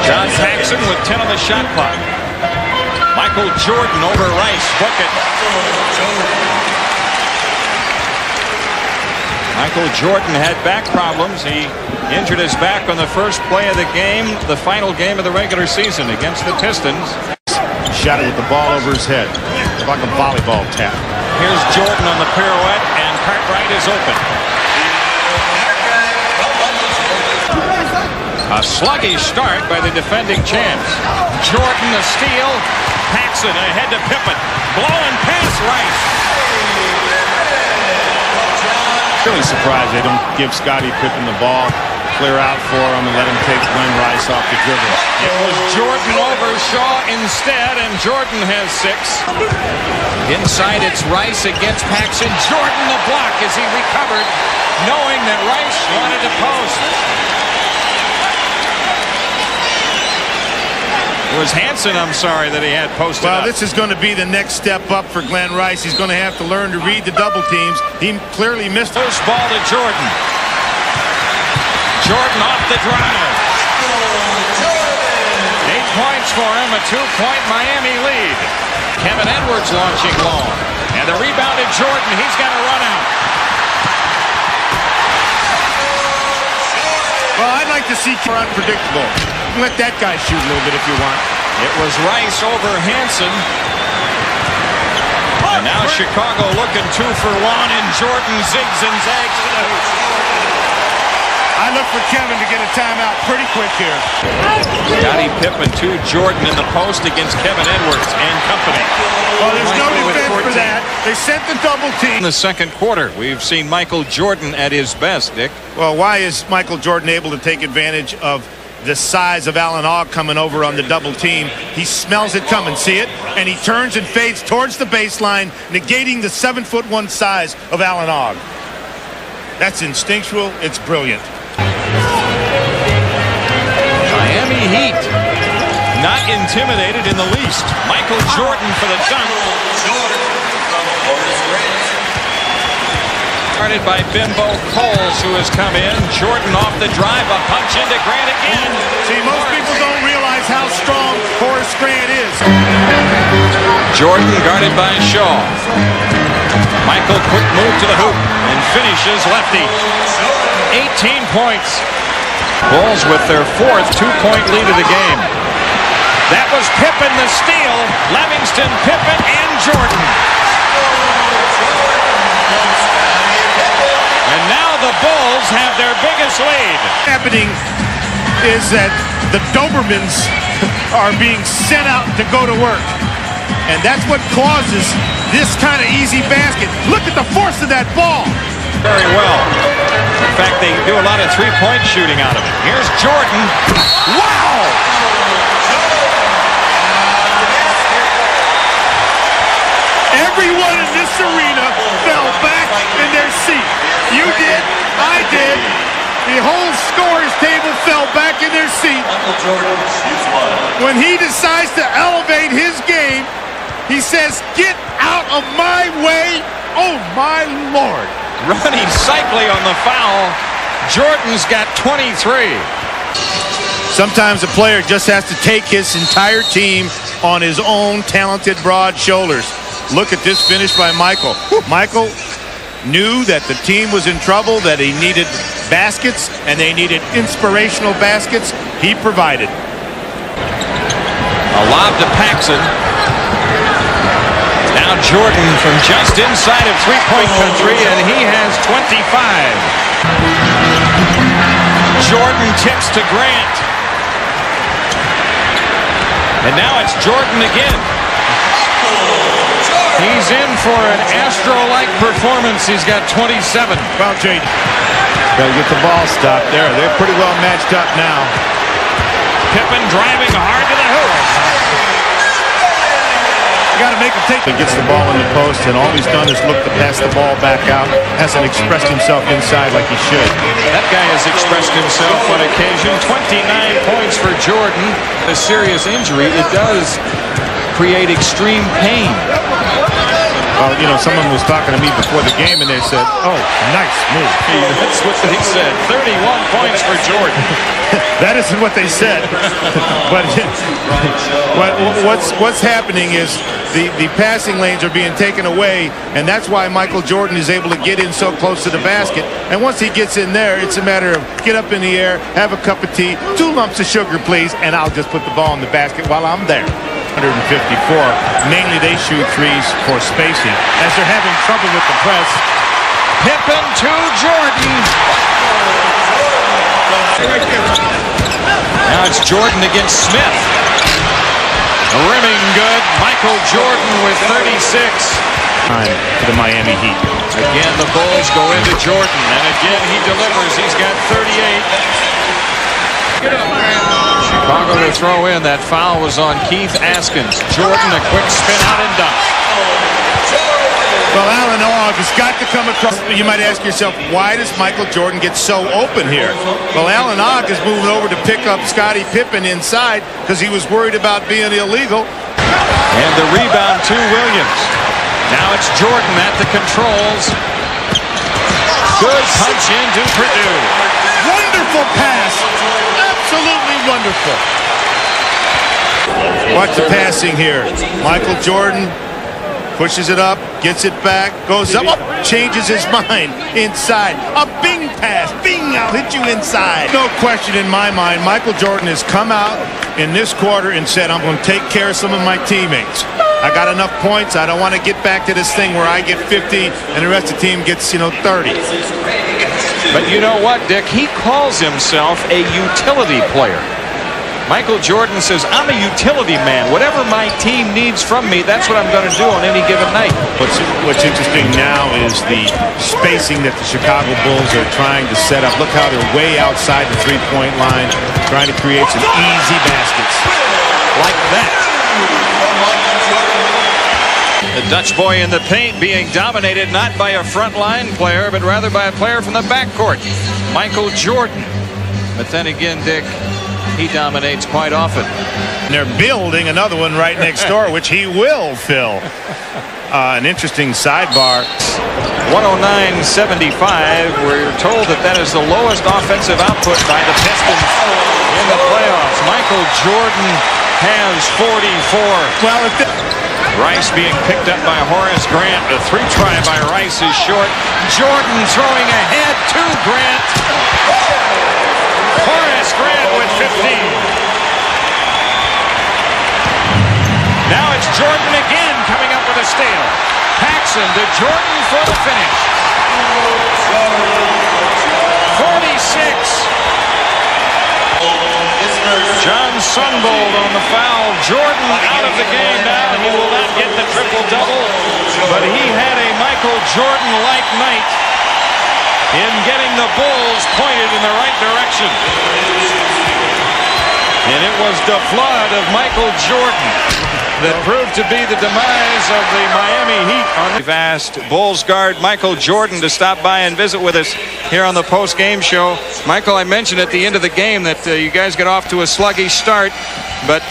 John Paxson with 10 on the shot clock. Michael Jordan over Rice. Book it. Michael Jordan had back problems. He injured his back on the first play of the game, the final game of the regular season against the Pistons. Shot it with the ball over his head, like a volleyball tap. Here's Jordan on the pirouette, and Cartwright is open. A sluggish start by the defending champs. Jordan the steal. Paxson ahead to Pippen. Blowing past Rice. Really surprised they don't give Scottie Pippen the ball, clear out for him, and let him take Glenn Rice off the dribble. It was Jordan over Shaw instead, and Jordan has 6. Inside it's Rice against Paxson. Jordan the block as he recovered, knowing that Rice wanted to post. It was Hansen, I'm sorry, that he had posted Well, up. this is going to be the next step up for Glenn Rice. He's going to have to learn to read the double teams. He clearly missed. First ball to Jordan. Jordan off the drive. 8 points for him, a 2-point Miami lead. Kevin Edwards launching long. And the rebound to Jordan. He's got to run out. Well, I'd like to see unpredictable. Let that guy shoot a little bit if you want. It was Rice over Hansen. And now Chicago looking 2 for 1, and Jordan zigs and zags to the hoop. I look for Kevin to get a timeout pretty quick here. Scottie Pippen to Jordan in the post against Kevin Edwards and company. Well, there's no Michael with defense 14. for that. They sent the double team. In the second quarter, we've seen Michael Jordan at his best, Dick. Well, why is Michael Jordan able to take advantage of the size of Allen Ogg coming over on the double team? He smells it coming, see it? And he turns and fades towards the baseline, negating the 7'1" size of Allen Ogg. That's instinctual. It's brilliant. Miami Heat not intimidated in the least. Michael Jordan for the dunk. Started by Bimbo Coles, who has come in. Jordan off the drive, a punch into Grant again. See, most people don't realize how strong Horace Grant is. Jordan guarded by Shaw. Michael, quick move to the hoop and finishes lefty. 18 points. Bulls with their 4th 2-point lead of the game. That was Pippen the steal. Livingston, Pippen, and Jordan. And now the Bulls have their biggest lead. Happening is that the Dobermans are being sent out to go to work. And that's what causes this kind of easy basket. Look at the force of that ball. Very well. In fact, they do a lot of three-point shooting out of it. Here's Jordan. Wow! Everyone in this arena fell back in their seat. You did, I did. The whole scorers table fell back in their seat. When he decides to elevate his game, he says, "Get out of my way." Oh, my Lord. Ronnie Cycli on the foul. Jordan's got 23. Sometimes a player just has to take his entire team on his own talented, broad shoulders. Look at this finish by Michael. Michael knew that the team was in trouble, that he needed baskets, and they needed inspirational baskets. He provided. A lob to Paxson. Now Jordan from just inside of three-point country, and he has 25. Jordan tips to Grant. And now it's Jordan again. He's in for an Astro-like performance. He's got 27. Well, Jade, gotta get the ball stopped there. They're pretty well matched up now. Pippen driving hard to the hoop. You gotta make him take. He gets the ball in the post, and all he's done is look to pass the ball back out. Hasn't expressed himself inside like he should. That guy has expressed himself on occasion. 29 points for Jordan. A serious injury. It does create extreme pain. Well, you know, someone was talking to me before the game, and they said, "Oh, nice move." That's what they said. 31 points for Jordan. That isn't what they said. But what's happening is the passing lanes are being taken away, and that's why Michael Jordan is able to get in so close to the basket. And once he gets in there, it's a matter of get up in the air, have a cup of tea, 2 lumps of sugar, please, and I'll just put the ball in the basket while I'm there. 154. Mainly they shoot threes for spacing as they're having trouble with the press. Pippen to Jordan. Now it's Jordan against Smith. Rimming good. Michael Jordan with 36. Time for the Miami Heat. Again, the Bulls go into Jordan, and again he delivers. He's got 38. Chicago to throw in. That foul was on Keith Askins. Jordan, a quick spin out and dunk. Well, Alan Ogg has got to come across. You might ask yourself, why does Michael Jordan get so open here? Well, Alan Ogg is moving over to pick up Scottie Pippen inside because he was worried about being illegal. And the rebound to Williams. Now it's Jordan at the controls. Good punch into Purdue. Wonderful pass. Absolutely wonderful. Watch the passing here. Michael Jordan pushes it up, gets it back, goes up, changes his mind inside. A bing pass. Bing, I'll hit you inside. No question in my mind, Michael Jordan has come out in this quarter and said, I'm going to take care of some of my teammates. I got enough points. I don't want to get back to this thing where I get 50 and the rest of the team gets, 30. But you know what, Dick? He calls himself a utility player. Michael Jordan says, I'm a utility man. Whatever my team needs from me, that's what I'm going to do on any given night. What's interesting now is the spacing that the Chicago Bulls are trying to set up. Look how they're way outside the three-point line, trying to create some easy baskets. Like that. The Dutch boy in the paint being dominated not by a frontline player, but rather by a player from the backcourt, Michael Jordan. But then again, Dick, he dominates quite often. And they're building another one right next door, which he will fill. An interesting sidebar. 109.75. We're told that is the lowest offensive output by the Pistons in the playoffs. Michael Jordan has 44. Well, if Rice being picked up by Horace Grant. The 3-try by Rice is short. Jordan throwing ahead to Grant. Horace Grant with 15. Now it's Jordan again coming up with a steal. Paxson to Jordan for the finish. 46. John Sunbold on the foul. Jordan out of the game now. He will not get the triple-double, but he had a Michael Jordan-like night in getting the Bulls pointed in the right direction. And it was the flood of Michael Jordan that proved to be the demise of the Miami Heat. We've asked Bulls guard Michael Jordan to stop by and visit with us here on the post-game show. Michael, I mentioned at the end of the game that you guys got off to a sluggish start, but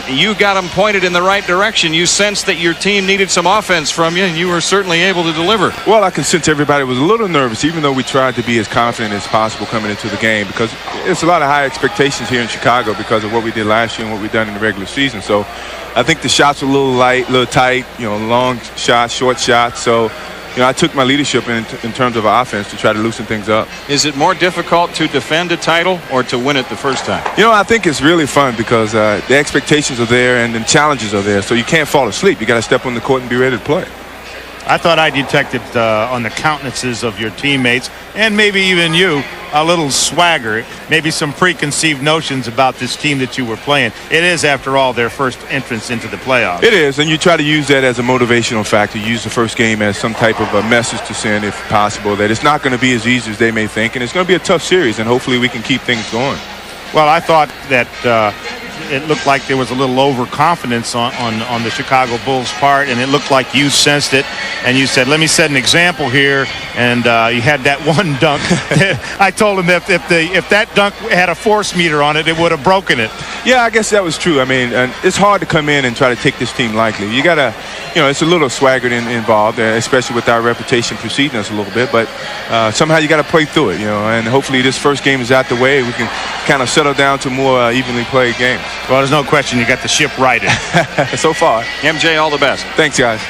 you got them pointed in the right direction. You sensed that your team needed some offense from you, and you were certainly able to deliver. Well, I can sense everybody was a little nervous, even though we tried to be as confident as possible coming into the game, because it's a lot of high expectations here in Chicago because of what we did last year and what we've done in the regular season. So I think the shots were a little light, a little tight, long shots, short shots. So, I took my leadership in terms of offense to try to loosen things up. Is it more difficult to defend a title or to win it the first time? I think it's really fun because the expectations are there and the challenges are there. So you can't fall asleep. You got to step on the court and be ready to play. I thought I detected on the countenances of your teammates and maybe even you a little swagger, maybe some preconceived notions about this team that you were playing. It is, after all, their first entrance into the playoffs. It is, and you try to use that as a motivational factor. Use the first game as some type of a message to send, if possible, that it's not going to be as easy as they may think, and it's going to be a tough series, and hopefully we can keep things going. Well, I thought that it looked like there was a little overconfidence on the Chicago Bulls' part, and it looked like you sensed it, and you said, let me set an example here, and you had that one dunk. I told him if that dunk had a force meter on it, it would have broken it. Yeah, I guess that was true. I mean, it's hard to come in and try to take this team lightly. You got to, it's a little swagger involved, especially with our reputation preceding us a little bit, but somehow you got to play through it, and hopefully this first game is out the way. We can kind of settle down to more evenly played games. Well, there's no question you got the ship righted. So far. MJ, all the best. Thanks, guys.